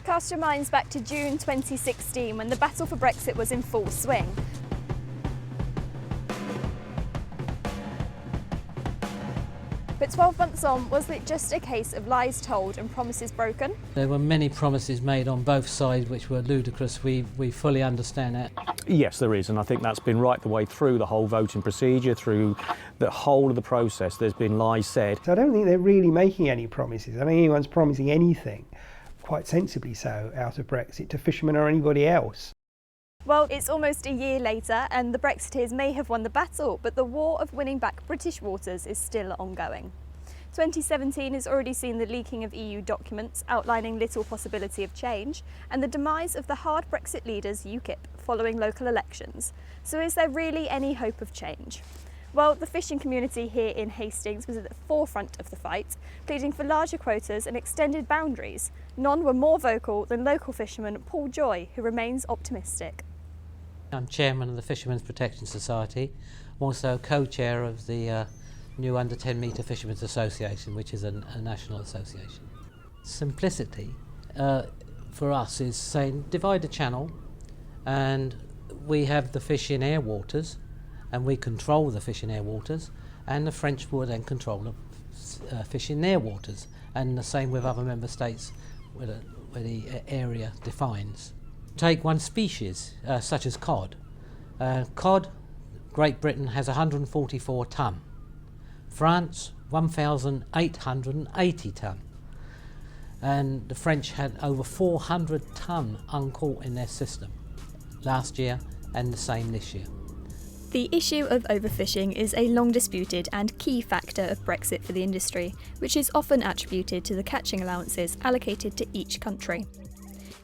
Cast your minds back to June 2016 when the battle for Brexit was in full swing. But 12 months on, was it just a case of lies told and promises broken? There were many promises made on both sides which were ludicrous. We fully understand that. Yes, there is, and I think that's been right the way through the whole voting procedure, through the whole of the process. There's been lies said. So I don't think they're really making any promises. I don't think anyone's promising anything, quite sensibly so, out of Brexit to fishermen or anybody else. Well, it's almost a year later and the Brexiteers may have won the battle, but the war of winning back British waters is still ongoing. 2017 has already seen the leaking of EU documents outlining little possibility of change and the demise of the hard Brexit leaders UKIP following local elections. So is there really any hope of change? Well, the fishing community here in Hastings was at the forefront of the fight, pleading for larger quotas and extended boundaries. None were more vocal than local fisherman Paul Joy, who remains optimistic. I'm chairman of the Fishermen's Protection Society. I'm also co-chair of the new Under 10 Metre Fishermen's Association, which is a national association. Simplicity for us is saying divide the channel, and we have the fish in air waters, and we control the fish in air waters, and the French will then control the fish in their waters, and the same with other member states where the area defines. Take one species, such as cod. Cod, Great Britain has 144 tonne. France, 1,880 tonne. And the French had over 400 tonne uncaught in their system last year and the same this year. The issue of overfishing is a long disputed and key factor of Brexit for the industry, which is often attributed to the catching allowances allocated to each country.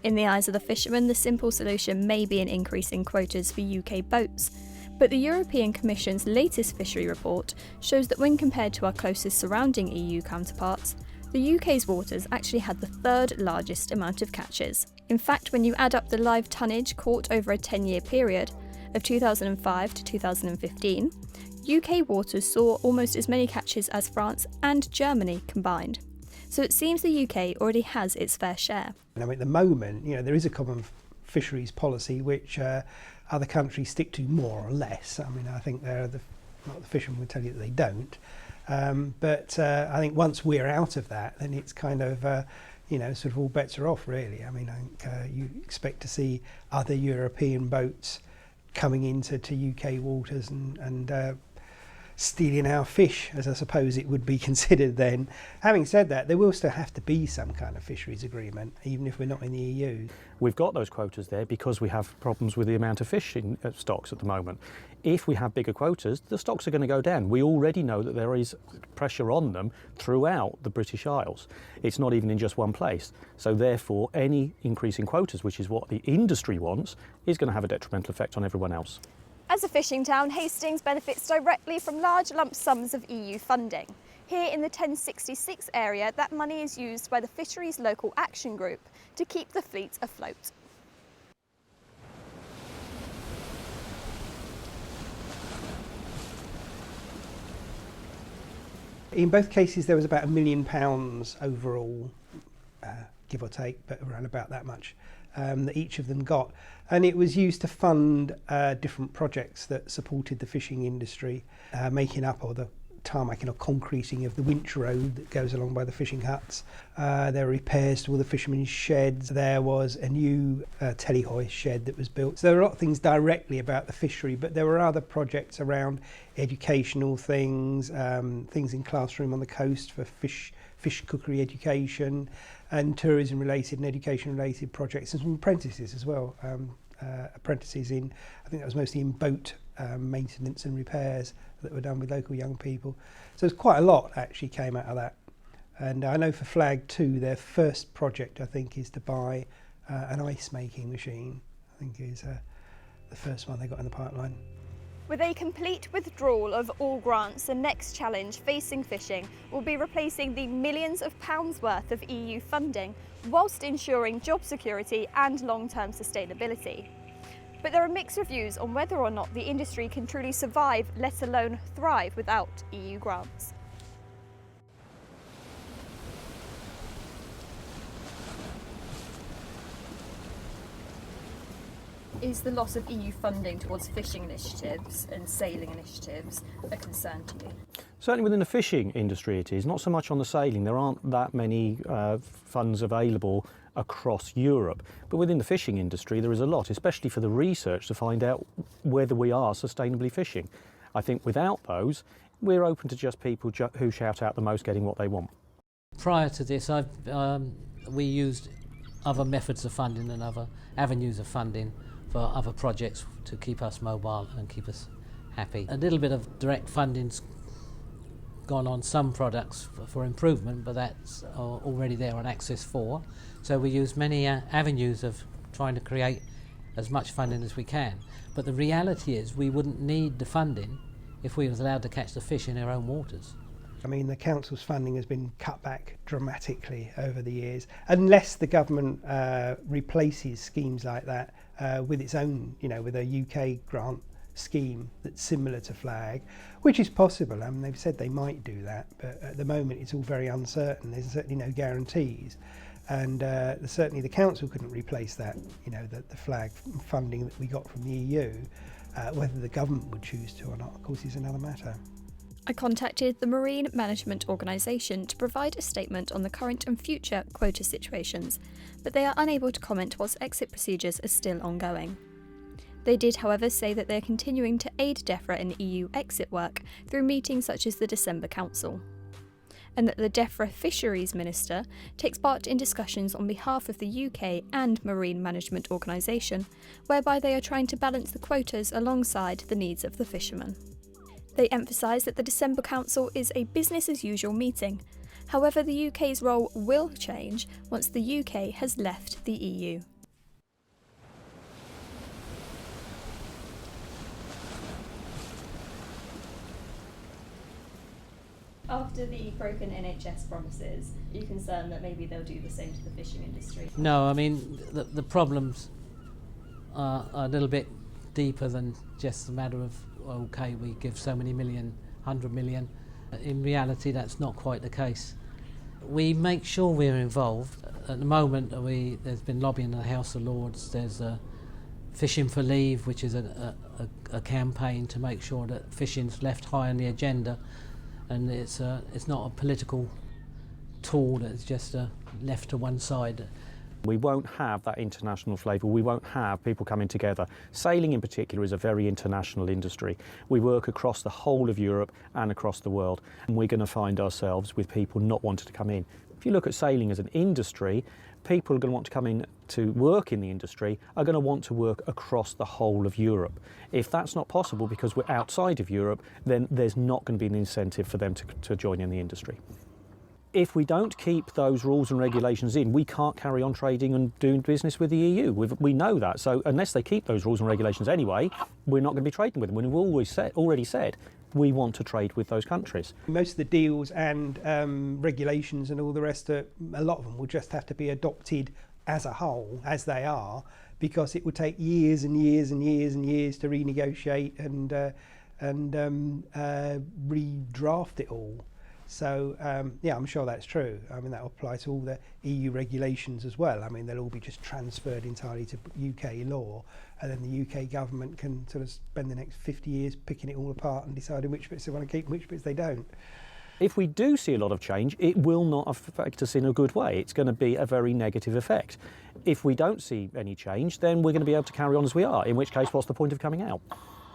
In the eyes of the fishermen, the simple solution may be an increase in quotas for UK boats, but the European Commission's latest fishery report shows that when compared to our closest surrounding EU counterparts, the UK's waters actually had the third largest amount of catches. In fact, when you add up the live tonnage caught over a 10-year period, of 2005 to 2015, UK waters saw almost as many catches as France and Germany combined. So it seems the UK already has its fair share. At the moment, there is a common fisheries policy which other countries stick to more or less. I think the fishermen would tell you that they don't. But I think once we're out of that, then it's kind of, sort of all bets are off, really. I think you expect to see other European boats coming into UK waters and stealing our fish, as I suppose it would be considered then. Having said that, there will still have to be some kind of fisheries agreement, even if we're not in the EU. We've got those quotas there because we have problems with the amount of fish in stocks at the moment. If we have bigger quotas, the stocks are going to go down. We already know that there is pressure on them throughout the British Isles. It's not even in just one place. So therefore, any increase in quotas, which is what the industry wants, is going to have a detrimental effect on everyone else. As a fishing town, Hastings benefits directly from large lump sums of EU funding. Here in the 1066 area, that money is used by the Fisheries Local Action Group to keep the fleet afloat. In both cases, there was about £1 million overall, give or take, but around about that much, that each of them got. And it was used to fund different projects that supported the fishing industry, making up or the tarmacking or concreting of the winch road that goes along by the fishing huts. There were repairs to all the fishermen's sheds. There was a new telehoist shed that was built. So there were a lot of things directly about the fishery, but there were other projects around educational things, things in classroom on the coast for fish cookery education, and tourism related and education related projects, and some apprentices as well. Apprentices in, I think that was mostly in boat maintenance and repairs that were done with local young people. So there's quite a lot actually came out of that. And I know for Flag 2, their first project I think is to buy an ice making machine. I think is the first one they got in the pipeline. With a complete withdrawal of all grants, the next challenge facing fishing will be replacing the millions of pounds worth of EU funding whilst ensuring job security and long-term sustainability. But there are mixed reviews on whether or not the industry can truly survive, let alone thrive, without EU grants. Is the loss of EU funding towards fishing initiatives and sailing initiatives a concern to you? Certainly within the fishing industry it is, not so much on the sailing. There aren't that many funds available across Europe. But within the fishing industry there is a lot, especially for the research to find out whether we are sustainably fishing. I think without those, we're open to just people who shout out the most getting what they want. Prior to this, we used other methods of funding and other avenues of funding for other projects to keep us mobile and keep us happy. A little bit of direct funding's gone on some products for improvement, but that's already there on Access 4. So we use many avenues of trying to create as much funding as we can. But the reality is we wouldn't need the funding if we was allowed to catch the fish in our own waters. I mean, the council's funding has been cut back dramatically over the years, unless the government replaces schemes like that with its own, with a UK grant scheme that's similar to FLAG, which is possible. I mean, they've said they might do that, but at the moment it's all very uncertain. There's certainly no guarantees. And certainly the council couldn't replace that, the FLAG funding that we got from the EU. Whether the government would choose to or not, of course, is another matter. I contacted the Marine Management Organisation to provide a statement on the current and future quota situations, but they are unable to comment whilst exit procedures are still ongoing. They did, however, say that they are continuing to aid DEFRA in EU exit work through meetings such as the December Council, and that the DEFRA Fisheries Minister takes part in discussions on behalf of the UK and Marine Management Organisation, whereby they are trying to balance the quotas alongside the needs of the fishermen. They emphasise that the December Council is a business-as-usual meeting. However, the UK's role will change once the UK has left the EU. After the broken NHS promises, are you concerned that maybe they'll do the same to the fishing industry? No, I mean, the problems are a little bit deeper than just a matter of, okay, we give so many million, 100 million. In reality, that's not quite the case. We make sure we're involved. At the moment, there's been lobbying in the House of Lords. There's Fishing for Leave, which is a campaign to make sure that fishing's left high on the agenda, and it's not a political tool that's just left to one side. We won't have that international flavour, we won't have people coming together. Sailing in particular is a very international industry. We work across the whole of Europe and across the world, and we're going to find ourselves with people not wanting to come in. If you look at sailing as an industry, people are going to want to come in to work in the industry, are going to want to work across the whole of Europe. If that's not possible because we're outside of Europe, then there's not going to be an incentive for them to join in the industry. If we don't keep those rules and regulations in, we can't carry on trading and doing business with the EU. We know that. So unless they keep those rules and regulations anyway, we're not going to be trading with them. We've already said we want to trade with those countries. Most of the deals and regulations and all the rest, a lot of them will just have to be adopted as a whole, as they are, because it would take years and years and years and years to renegotiate and redraft it all. So, yeah, I'm sure that's true. I mean, that will apply to all the EU regulations as well. I mean, they'll all be just transferred entirely to UK law, and then the UK government can sort of spend the next 50 years picking it all apart and deciding which bits they want to keep and which bits they don't. If we do see a lot of change, it will not affect us in a good way. It's going to be a very negative effect. If we don't see any change, then we're going to be able to carry on as we are, in which case, what's the point of coming out?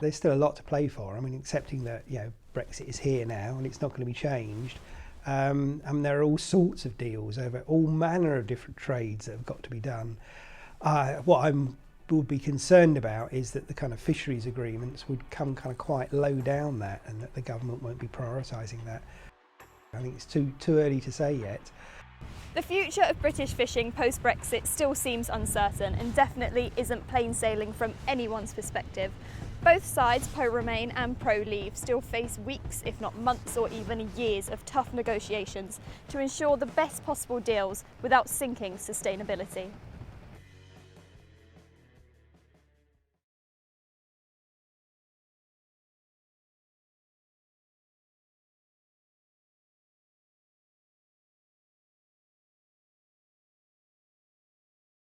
There's still a lot to play for. I mean, accepting that, Brexit is here now and it's not going to be changed. And there are all sorts of deals over all manner of different trades that have got to be done. What I would be concerned about is that the kind of fisheries agreements would come kind of quite low down that, and that the government won't be prioritising that. I think it's too early to say yet. The future of British fishing post-Brexit still seems uncertain and definitely isn't plain sailing from anyone's perspective. Both sides, pro-Remain and pro-Leave, still face weeks, if not months or even years of tough negotiations to ensure the best possible deals without sinking sustainability.